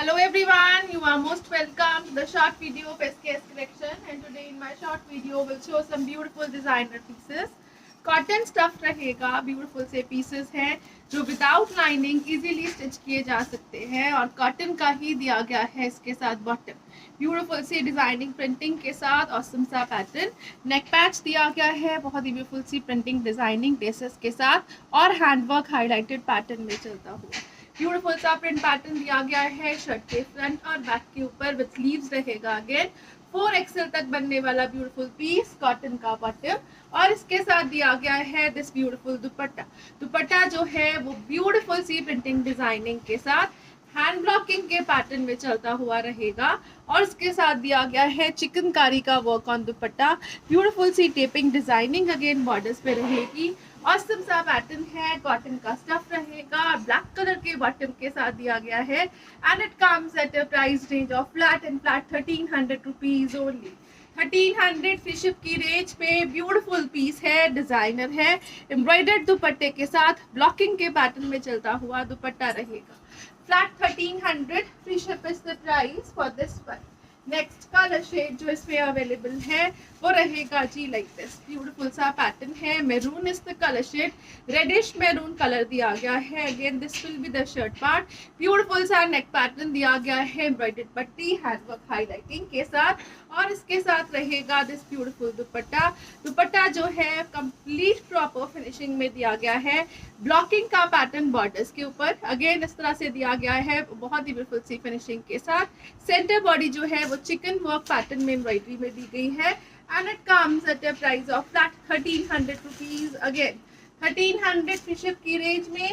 Hello everyone, you are most welcome to the short video of SKS Collection, and today in my short video will show some beautiful designer pieces. Cotton stuff रहेगा, beautiful से pieces हैं जो without lining easily stitch किए जा सकते हैं और cotton का ही दिया गया है इसके साथ बॉटम। ब्यूटीफुल सी डिजाइनिंग प्रिंटिंग के साथ ऑसम सा पैटर्न, नेक पैच दिया गया है बहुत ही ब्यूटीफुल सी प्रिंटिंग डिजाइनिंग लेसेस के साथ और हैंडवर्क हाईलाइटेड पैटर्न में चलता हुआ ब्यूटीफुल सा प्रिंट पैटर्न दिया गया है शर्ट के फ्रंट और बैक के ऊपर विथ स्लीव्स रहेगा। अगेन 4XL तक बनने वाला ब्यूटीफुल पीस कॉटन का बॉटम और इसके साथ दिया गया है दिस ब्यूटीफुल दुपट्टा। दुपट्टा जो है वो ब्यूटीफुल सी प्रिंटिंग डिजाइनिंग के साथ हैंड ब्लॉकिंग के पैटर्न में चलता हुआ रहेगा और इसके साथ दिया गया है चिकनकारी का वर्क ऑन दुपट्टा। ब्यूटीफुल सी टेपिंग डिजाइनिंग अगेन बॉर्डर्स पे रहेगी। ऑसम सा पैटर्न है, कॉटन का स्टफ रहेगा, ब्लैक कलर के बॉटम के साथ दिया गया है and it comes at a price range of flat and flat 1300 rupees only. 1300 free ship की रेंज पे ब्यूटीफुल पीस है, डिजाइनर है, एम्ब्रॉयडर्ड दुपट्टे के साथ ब्लॉकिंग के पैटर्न में चलता हुआ दुपट्टा रहेगा। Flat 1300 free ship is the price for this one. Next colour shade जो इसमें अवेलेबल है वो रहेगा जी लाइक दिस। ब्यूटीफुल सा पैटर्न है, maroon is the colour shade, reddish maroon colour दिया गया है। Again this will be the shirt part. Beautiful सा नेक पैटर्न दिया गया है, एम्ब्रॉयडर्ड पट्टी हैंडवर्क हाईलाइटिंग के साथ और इसके साथ रहेगा दिस ब्यूटीफुल दुपट्टा। दुपट्टा जो है कंप्लीट प्रॉपर फिनिशिंग में दिया गया है, ब्लॉकिंग का पैटर्न बॉर्डर्स के ऊपर अगेन इस तरह से दिया गया है बहुत ही ब्यूटीफुल सी फिनिशिंग के साथ। सेंटर बॉडी जो है वो चिकन वर्क पैटर्न में एम्ब्रॉयडरी में दी गई है and it comes at a price of flat 1300 rupees. Again 1300 free ship की रेंज में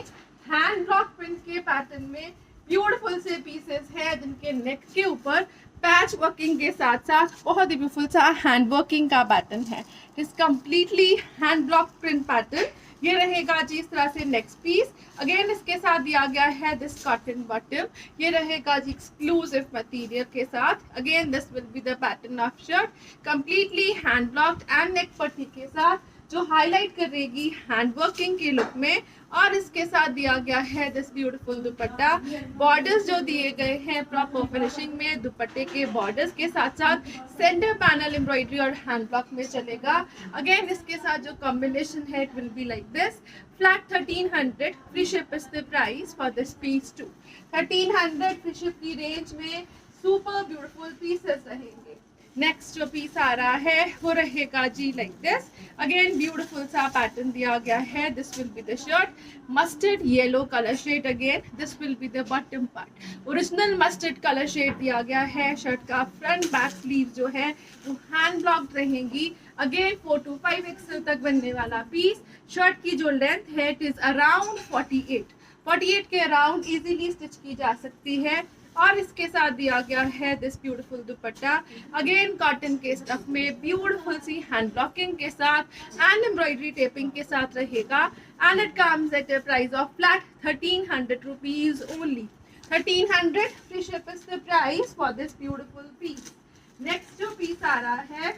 हैंड ब्लॉक प्रिंट के पैटर्न में ब्यूटीफुल से पीसेस है जिनके नेक के ऊपर पैच वर्किंग के साथ साथ बहुत ही ब्यूटीफुल सा हैंड वर्किंग का पैटर्न है। इस completely hand block print pattern ये रहेगा जी इस तरह से नेक्स्ट पीस। अगेन इसके साथ दिया गया है दिस कॉटन बॉटम, ये रहेगा जी एक्सक्लूसिव मटेरियल के साथ। Again this will be the pattern of shirt completely hand blocked and neck पट्टी के साथ जो हाईलाइट करेगी हैंड वर्किंग के लुक में और इसके साथ दिया गया है दिस ब्यूटीफुल दुपट्टा। बॉर्डर्स जो दिए गए हैं प्रॉपर फिनिशिंग में दुपट्टे के बॉर्डर्स के साथ साथ सेंटर पैनल एम्ब्रॉयडरी और हैंड ब्लॉक में चलेगा। अगेन इसके साथ जो कॉम्बिनेशन है it will be like this. Flat 1300 free ship is the price for this piece too. 1300 free ship की रेंज में सुपर ब्यूटीफुल पीसेस रहेंगे। नेक्स्ट जो पीस आ रहा है वो रहेगा जी लाइक दिस। अगेन ब्यूटीफुल सा पैटर्न दिया गया है, this will be the shirt, mustard yellow colour shade. Again this will be the bottom part, original mustard colour shade दिया गया है। शर्ट का फ्रंट बैक स्लीव जो है वो हैंड ब्लॉक्ड रहेंगी। अगेन 4 to 5XL तक बनने वाला पीस। शर्ट की जो लेंथ है इट इज अराउंड 48 के अराउंड इजीली स्टिच की जा सकती है और इसके साथ दिया गया है this beautiful dupatta. Again cotton के स्टफ में ब्यूटीफुल सी हैंड ब्लॉकिंग के साथ एंड एम्ब्रॉयडरी टेपिंग के साथ रहेगा and it comes at a price of flat 1300 rupees only. 1300 free ship is the price for this beautiful piece. Next जो piece आ रहा है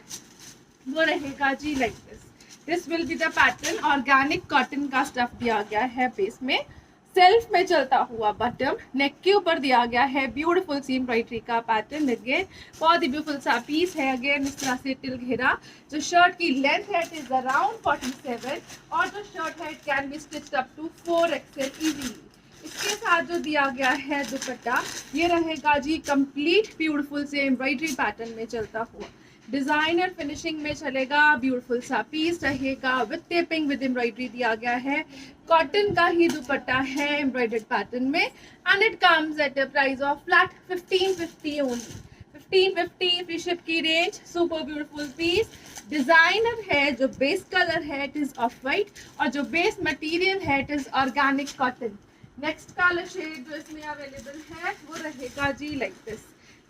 वो रहेगा जी like this. This will be the pattern, organic cotton का स्टफ दिया गया है बेस में, सेल्फ में चलता हुआ बटन, नेक के ऊपर दिया गया है ब्यूटीफुल सी एम्ब्रॉयडरी का पैटर्न। अगेन बहुत ही ब्यूटीफुल सा पीस है। अगेन इस तरह से टिल घेरा। जो शर्ट की लेंथ है इट इज अराउंड 47 और जो शर्ट है it can be stitched up to 4XL easily. इसके साथ जो दिया गया है दुपट्टा ये रहेगा जी कंप्लीट ब्यूटीफुल से एम्ब्रॉयडरी पैटर्न में चलता हुआ, डिजाइनर फिनिशिंग में चलेगा। ब्यूटीफुल सा पीस रहेगा विद टेपिंग विद एम्ब्रॉयडरी दिया गया है। कॉटन का ही दुपट्टा है एम्ब्रॉयडर्ड पैटर्न में and it comes at a price of flat 1550 only. 1550 free ship की range. Super beautiful piece, designer है। जो बेस कलर है इट इज ऑफ वाइट और जो बेस मटेरियल है it is organic cotton. Next colour shade जो इसमें available है वो रहेगा जी लाइक दिस।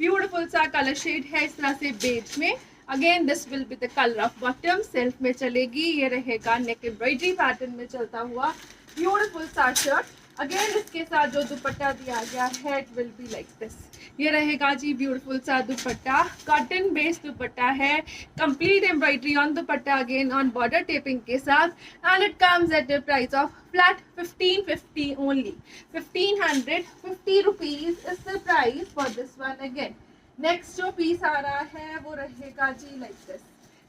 ब्यूटीफुल सा कलर शेड है इस तरह से बेज में। Again this will be the colour of bottom, self में चलेगी। ये रहेगा नेक एम्ब्रॉयडरी पैटर्न में चलता हुआ ब्यूटीफुल सा शर्ट। अगेन इसके साथ जो दुपट्टा दिया गया है it will be like this. ये रहेगा जी ब्यूटीफुल सा दुपट्टा, कॉटन बेस्ड दुपट्टा है, complete embroidery on dupatta again on border taping के साथ, and it comes at a price of flat 1550 only. 1550 rupees is the price for this one. Again next जो piece आ रहा है वो रहेगा जी लाइक दिस,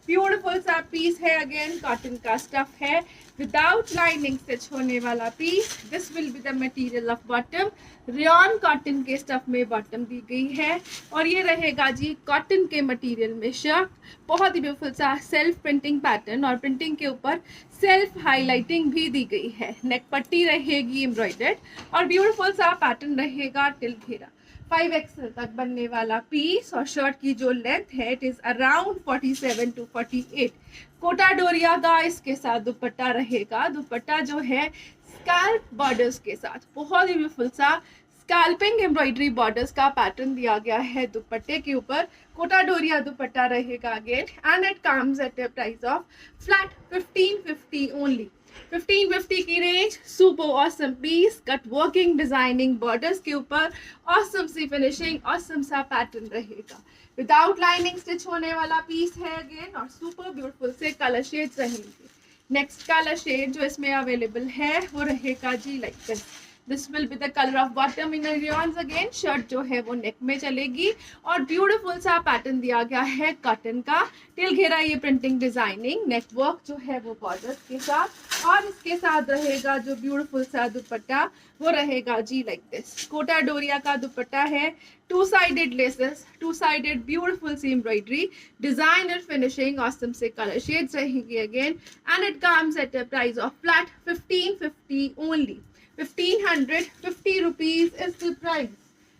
ब्यूटीफुल सा पीस है, अगेन कॉटन का स्टफ है, विदाउट लाइनिंग स्टिच होने वाला piece. This will be the material of bottom, rayon cotton के स्टफ में बॉटम दी गई है, और ये रहेगा जी कॉटन के मटेरियल में शर्ट। बहुत ही ब्यूटीफुल सा सेल्फ प्रिंटिंग पैटर्न, और प्रिंटिंग के ऊपर सेल्फ हाईलाइटिंग भी दी गई है। नेक पट्टी रहेगी एम्ब्रॉयडर्ड, और ब्यूटीफुल सा पैटर्न रहेगा टिल घेरा। 5XL तक बनने वाला पीस, और शर्ट की जो लेंथ है it is around 47 to 48। Kota Doria का इसके साथ दुपट्टा रहेगा। दुपट्टा जो है स्कैल्प बॉर्डर्स के साथ, बहुत ही ब्यूटीफुल सा स्कैल्पिंग एम्ब्रॉयडरी बॉर्डर्स का पैटर्न दिया गया है दुपट्टे के ऊपर। कोटा डोरिया दुपट्टा रहेगा again, and it comes at a price of flat 1550 only. 1550 की range, super awesome piece, cut working designing borders के ऊपर, ऑसम सी फिनिशिंग, ऑसम सा पैटर्न रहेगा, विदाउट लाइनिंग स्टिच होने वाला पीस है अगेन, और सुपर ब्यूटीफुल से कलर शेड्स रहेंगे। नेक्स्ट कलर शेड जो इसमें अवेलेबल है वो रहेगा जी like this. This will be the colour of bottom in रियॉन्स again. Shirt जो है वो नेक में चलेगी, और ब्यूटीफुल सा पैटर्न दिया गया है कॉटन का, टिल घेरा ये प्रिंटिंग डिजाइनिंग, नेक वर्क जो है वो बॉर्डर के साथ, और इसके साथ रहेगा जो ब्यूटीफुल सा दुपट्टा वो रहेगा जी लाइक दिस। कोटा डोरिया का दुपट्टा है, two sided laces, two sided beautiful सी एम्ब्रॉयडरी, डिजाइनर फिनिशिंग, ऑसम से कलर शेड्स रहेंगे again, and it comes at a price of flat 1550 only. 1550 rupees is the price.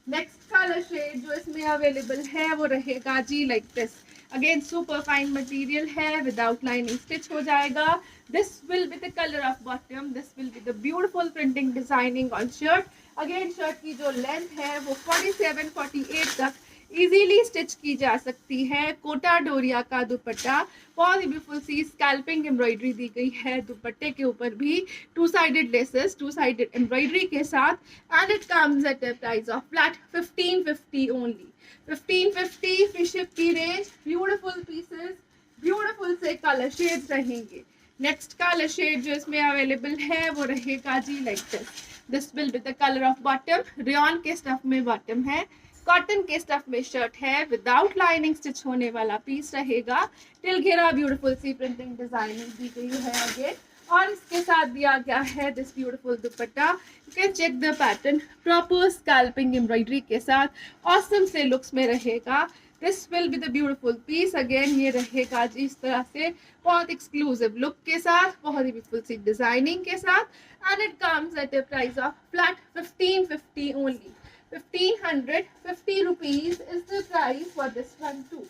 Next colour shade जो इसमें available है वो रहेगा जी like this. Again super fine material है, विदाउट लाइनिंग स्टिच हो जाएगा। This will be the colour of bottom, this will be the beautiful printing designing on shirt. Again shirt की जो लेंथ है वो 47-48 तक इजीली स्टिच की जा सकती है। कोटा डोरिया का दुपट्टा, बहुत ही ब्यूटीफुल सी स्कैल्पिंग एम्ब्रॉयडरी दी गई है दुपट्टे के ऊपर भी, two sided laces, two sided embroidery के साथ, and it comes at a price of flat 1550 only. 1550 free ship की रेंज, ब्यूटीफुल पीसेस, ब्यूटीफुल से कलर शेड्स रहेंगे। नेक्स्ट कलर शेड जो इसमें अवेलेबल है वो रहेगा जी like this. This will be the colour of bottom, rayon के स्टफ में बॉटम है, कॉटन के स्टफ में शर्ट है, विदाउट लाइनिंग स्टिच होने वाला पीस रहेगा, टिल घेरा ब्यूटीफुल सी प्रिंटिंग डिजाइनिंग दी गई है अगेन, और इसके साथ दिया गया है this beautiful dupatta. You can check the pattern, proper scalloping embroidery के साथ, ऑसम से लुक्स में रहेगा। This will be the beautiful piece again, ये रहेगा जी इस तरह से, बहुत एक्सक्लूसिव लुक के साथ, बहुत ही ब्यूटीफुल सी डिजाइनिंग के साथ, and it comes at a price of flat 1550 only. 1550 rupees is the price for this one too.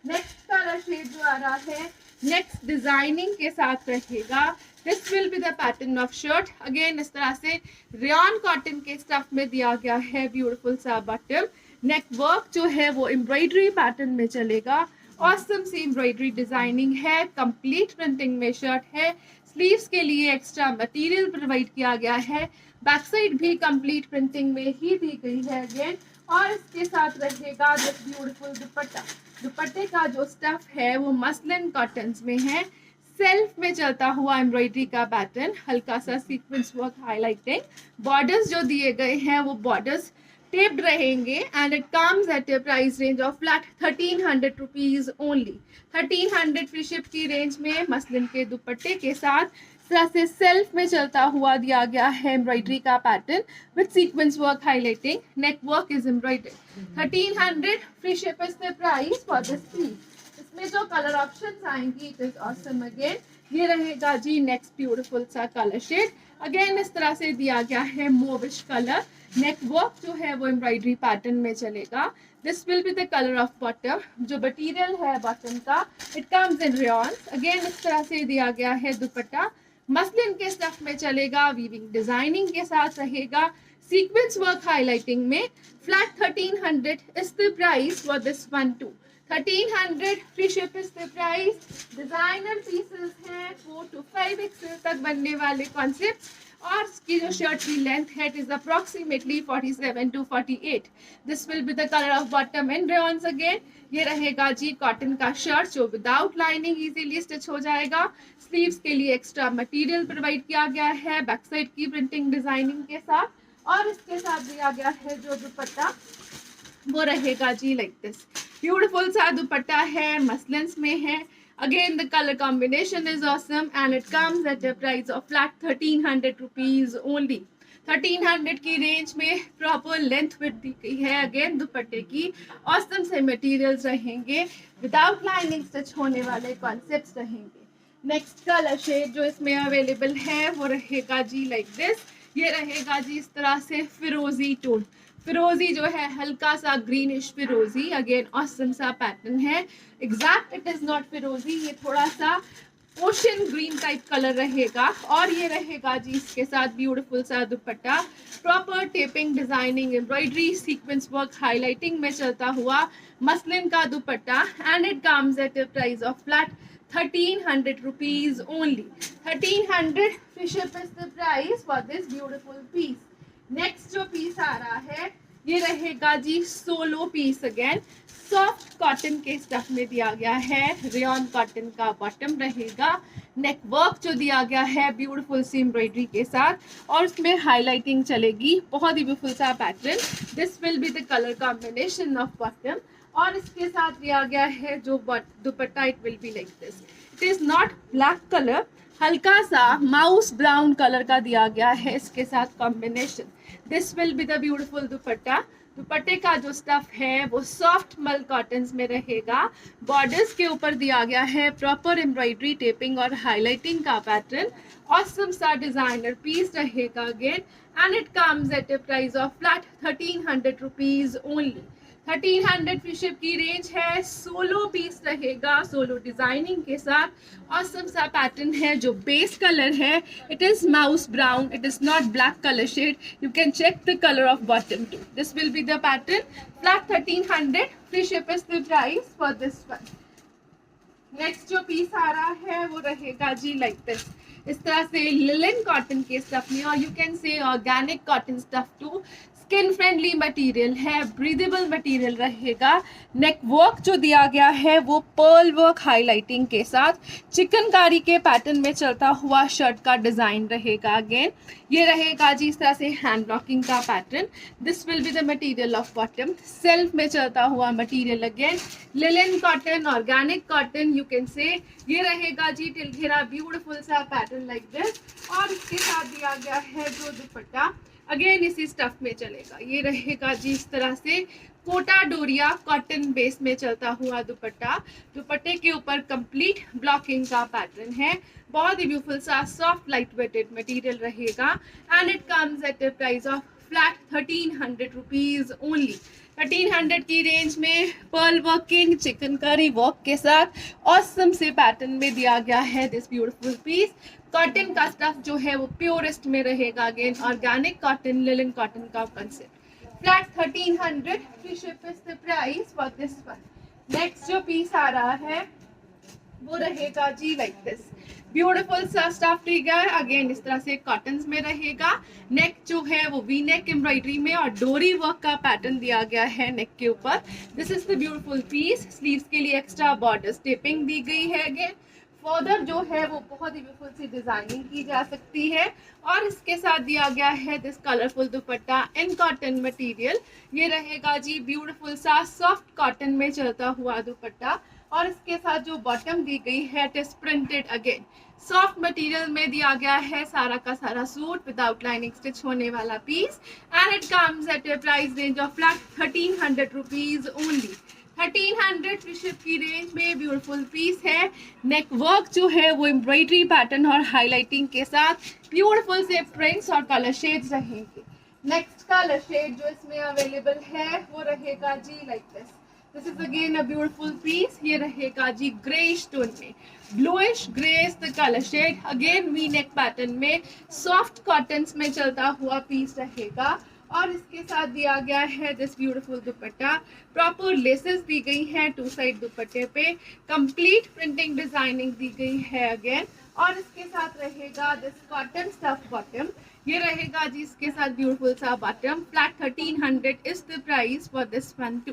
Next colour shade जो आ रहा है नेक्स्ट डिजाइनिंग के साथ रहेगा। This will be the pattern of shirt, again इस तरह से रियॉन कॉटन के स्टफ में दिया गया है ब्यूटीफुल सा बॉटम, नेक वर्क जो है वो एम्ब्रॉयडरी पैटर्न में चलेगा, ऑसम सी एम्ब्रॉयडरी डिजाइनिंग है, कंप्लीट प्रिंटिंग में शर्ट है, स्लीव्स के लिए एक्स्ट्रा मटेरियल प्रोवाइड किया गया है, बैक साइड भी कंप्लीट प्रिंटिंग में ही दी गई है अगेन, और इसके साथ रहेगा दिस ब्यूटीफुल दुपट्टा। दुपट्टे का जो स्टफ है वो मसलिन कॉटन्स में है, सेल्फ में चलता हुआ एम्ब्रॉयडरी का पैटर्न, हल्का सा सीक्वेंस वर्क हाईलाइटिंग, बॉर्डर्स जो दिए गए हैं वो बॉर्डर्स टेप्ड रहेंगे, and it comes eight A price range of flat 1300 rupees only. 1300 free ship की रेंज में मसलिन के दुपट्टे के साथ तरह से सेल्फ में चलता हुआ दिया गया है एम्ब्रॉयडरी का pattern with sequence work highlighting, neck work is embroidered. 1300 free ship is the price for this piece. इसमें जो कलर ऑप्शंस आएंगी इट इज ऑसम अगेन, ये रहेगा जी नेक्स्ट ब्यूटीफुल सा कलर शेड, अगेन इस तरह से दिया गया है मोविश कलर, नेक वर्क जो है वो एम्ब्रॉयडरी पैटर्न में चलेगा। This will be the colour of bottom, जो मटीरियल है बॉटम का it comes in rayon, again इस तरह से दिया गया है दुपट्टा, मसलिन के स्टफ में चलेगा, वीविंग डिजाइनिंग के साथ रहेगा, सीक्वेंस वर्क हाईलाइटिंग में। Flat 1300 is the price for this one too. 1300 free ship is the price. Designer pieces हैं 4 to 5 XL तक बनने वाले कॉन्सेप्ट, और इसकी जो शर्ट की लेंथ है it is approximately 47 to 48. This will be the colour of bottom and rayons again. ये रहेगा जी कॉटन का शर्ट जो विदाउट लाइनिंग इजीली स्टिच हो जाएगा. स्लीव्स के लिए एक्स्ट्रा मटेरियल प्रोवाइड किया गया है बैक साइड की प्रिंटिंग डिजाइनिंग के साथ. और इसके साथ दिया गया है जो दुपट्टा वो रहेगा जी लाइक दिस. ब्यूटीफुल सा दुपट्टा है, मसलिन्स में है. Again, the color combination is awesome and it comes at a price of flat 1300 rupees only. 1300 की रेंज में प्रॉपर लेंथ विड्थ दी गई है. अगेन दुपट्टे की awesome से मटेरियल्स रहेंगे, विदाउट लाइनिंग स्टिच होने वाले कॉन्सेप्ट्स रहेंगे. नेक्स्ट कलर शेड जो इसमें अवेलेबल है वो रहेगा जी लाइक दिस. ये रहेगा जी इस तरह से फिरोजी टोन. फिरोजी जो है हल्का सा ग्रीनिश फिरोजी. अगेन ऑसम सा पैटर्न है. एग्जैक्ट इट इज नॉट फिरोजी, ये थोड़ा सा ओशन ग्रीन टाइप कलर रहेगा. और ये रहेगा जी इसके साथ ब्यूटीफुल सा dupatta, proper taping designing embroidery sequence work highlighting में चलता हुआ मसलिन का dupatta. And it comes at a price of flat 1300 rupees only. 1300 Fiship is the price for this beautiful piece. Next जो पीस आ रहा है ये रहेगा जी solo piece. Again soft cotton के स्टफ में दिया गया है. रेयॉन कॉटन का बॉटम रहेगा. नेक वर्क जो दिया गया है ब्यूटीफुल सी एम्ब्रॉयडरी के साथ और उसमें हाईलाइटिंग चलेगी. बहुत ही ब्यूटीफुल सा pattern. This will be the colour combination of bottom. और इसके साथ दिया गया है जो दुपट्टा it will be like this. It is not black colour, हल्का सा माउस ब्राउन कलर का दिया गया है इसके साथ combination. This will be the beautiful दुपट्टा. दुपट्टे का जो स्टफ है वो सॉफ्ट मल कॉटन्स में रहेगा. बॉर्डर्स के ऊपर दिया गया है प्रॉपर एम्ब्रॉयडरी टेपिंग और हाईलाइटिंग का पैटर्न. ऑसम सा डिजाइनर पीस रहेगा again. And it comes at a price of flat 1300 rupees only. 1300 free ship की रेंज है. सोलो पीस रहेगा सोलो डिजाइनिंग के साथ. ऑसम सा पैटर्न है. जो बेस कलर है it is mouse brown, it is not black colour shade. You can check the colour of bottom too. This will be the pattern. Flat 1300 free ship is the price for this one. Next जो piece आ रहा है वो रहेगा जी like this. इस तरह से लिलन कॉटन के स्टफ में और you can say organic cotton stuff too. Skin friendly material है, ब्रीदेबल मटेरियल रहेगा. नेक वर्क जो दिया गया है वो पर्ल वर्क हाईलाइटिंग के साथ चिकनकारी के पैटर्न में चलता हुआ शर्ट का डिजाइन रहेगा. अगेन ये रहेगा जी इस तरह से हैंड ब्लॉकिंग का pattern. This will be the material of bottom. Self में चलता हुआ material. Again linen cotton, organic cotton you can से. ये रहेगा जी टिलघेरा ब्यूटीफुल सा पैटर्न लाइक दिस. और इसके साथ दिया गया है जो दुपट्टा अगेन इसी स्टफ में चलेगा. ये रहेगा जी इस तरह से कोटा डोरिया कॉटन बेस में चलता हुआ दुपट्टा. दुपट्टे के ऊपर कंप्लीट ब्लॉकिंग का पैटर्न है. बहुत ही ब्यूटीफुल सा सॉफ्ट लाइट वेटेड मटेरियल रहेगा. And it comes at a price of flat 1300 rupees only. 1300 की रेंज में पर्ल वर्किंग चिकनकारी वर्क के साथ ऑसम से पैटर्न में दिया गया है दिस ब्यूटीफुल पीस. कॉटन का स्टफ जो है वो प्योरेस्ट में रहेगा. Again organic cotton, linen cotton का concept. Flat 1300 free ship is the price for this one. Next जो पीस आ रहा है वो रहेगा जी लाइक दिस. ब्यूटीफुल सा स्टफ रहेगा. अगेन इस तरह से कॉटन्स में रहेगा. नेक जो है वो वी नेक एम्ब्रॉयडरी में और डोरी वर्क का पैटर्न दिया गया है नेक के ऊपर. This is the beautiful piece. Sleeves के लिए एक्स्ट्रा बॉर्डर स्टेपिंग दी गई है. अगेन फर्दर जो है वो बहुत ही ब्यूटीफुल सी डिजाइनिंग की जा सकती है. और इसके साथ दिया गया है this colourful dupatta in cotton material. ये रहेगा जी ब्यूटीफुल सा सॉफ्ट कॉटन में चलता हुआ दुपट्टा. और इसके साथ जो बॉटम दी गई है it is printed. Again soft material में दिया गया है सारा का सारा सूट विदाउट लाइनिंग स्टिच होने वाला piece. And it comes at a price range of flat 1300 rupees only. 1300 free ship की रेंज में ब्यूटीफुल पीस है. नेक वर्क जो है वो एम्ब्रॉयडरी पैटर्न और हाईलाइटिंग के साथ ब्यूटीफुल से प्रिंट्स और कलर शेड्स रहेंगे. नेक्स्ट कलर शेड जो इसमें अवेलेबल है वो रहेगा जी like this. This is again a beautiful piece. ये रहेगा जी ग्रेइश टोन में. Bluish grey is the colour shade. Again V neck pattern में सॉफ्ट कॉटन्स में चलता हुआ पीस रहेगा. और इसके साथ दिया गया है this beautiful dupatta. Proper laces दी गई हैं टू साइड दुपट्टे पे. कंप्लीट प्रिंटिंग डिजाइनिंग दी गई है. अगेन और इसके साथ रहेगा दिस कॉटन स्टफ बॉटम, ये रहेगा जी इसके साथ ब्यूटीफुल सा bottom. Flat 1300 is the price for this one too.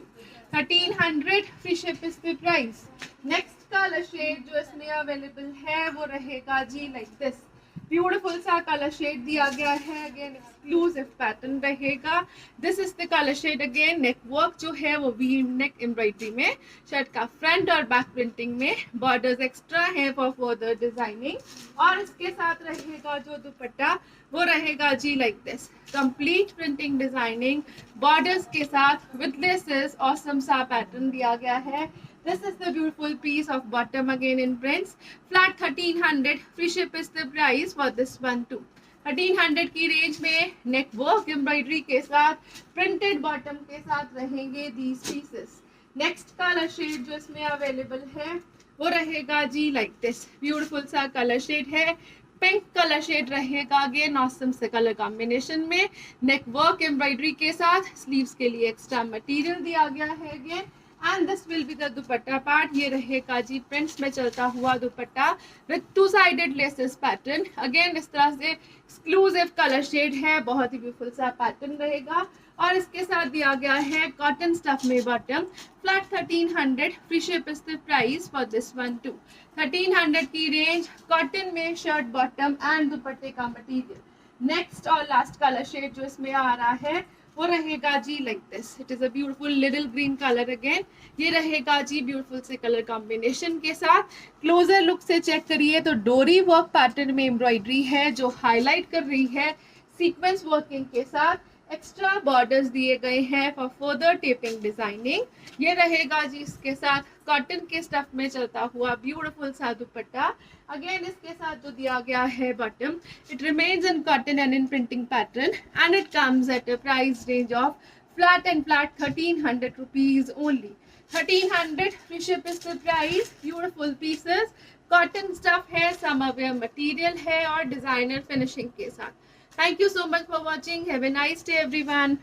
1300 free ship is the price. Next colour shade जो इसमें अवेलेबल है वो रहेगा जी लाइक दिस, ब्यूटीफुल सा कलर शेड दिया गया है, अगेन एक्सक्लूसिव पैटर्न रहेगा। This is the colour shade. Again neck work जो है वो वी नेक एम्ब्रॉयडरी में, शर्ट का फ्रंट और बैक प्रिंटिंग में, बॉर्डर्स एक्स्ट्रा है फॉर फर्दर डिजाइनिंग। और इसके साथ रहेगा जो दुपट्टा वो रहेगा जी like this, complete printing designing borders के साथ विद लेसेस, ऑसम सा पैटर्न दिया गया है। This is the beautiful piece of bottom again in prints. Flat 1300 free ship is the price for this one too. 1300 की रेंज में neck work embroidery के साथ प्रिंटेड बॉटम के साथ रहेंगे these pieces. Next colour shade जो इसमें available है वो रहेगा जी लाइक दिस, ब्यूटीफुल सा कलर शेड है, पिंक कलर शेड रहेगा अगेन ऑसम से कलर कॉम्बिनेशन में, नेक वर्क एम्ब्रॉयडरी के साथ, स्लीव्स के लिए एक्स्ट्रा मटेरियल दिया गया है again. And this will be the dupatta part, ये रहेगा जी प्रिंट्स में चलता हुआ दुपट्टा with two sided laces pattern. Again इस तरह से एक्सक्लूसिव कलर शेड है, बहुत ही ब्यूटीफुल सा पैटर्न रहेगा। और इसके साथ दिया गया है कॉटन स्टफ में bottom. Flat 1300 free ship is the price for this one too. 1300 की रेंज, कॉटन में शर्ट बॉटम एंड दुपट्टे का मटेरियल। नेक्स्ट और लास्ट कलर शेड जो इसमें आ रहा है वो रहेगा जी like this, it is a beautiful little green colour again, ये रहेगा जी ब्यूटीफुल से कलर कॉम्बिनेशन के साथ। क्लोजर लुक से चेक करिए तो डोरी वर्क पैटर्न में एम्ब्रॉयडरी है जो हाईलाइट कर रही है सीक्वेंस वर्किंग के साथ, एक्स्ट्रा बॉर्डर्स दिए गए हैं फॉर फर्दर टेपिंग डिजाइनिंग। ये रहेगा जी इसके साथ कॉटन के स्टफ में चलता हुआ ब्यूटीफुल सा दुपट्टा। अगेन इसके साथ जो दिया गया है bottom, it remains in cotton and in printing pattern and it comes at a price range of flat 1300 rupees only. 1300 free ship is the price. Beautiful pieces, cotton stuff है, समरवेयर material है और designer finishing के साथ। Thank you so much for watching. Have a nice day everyone.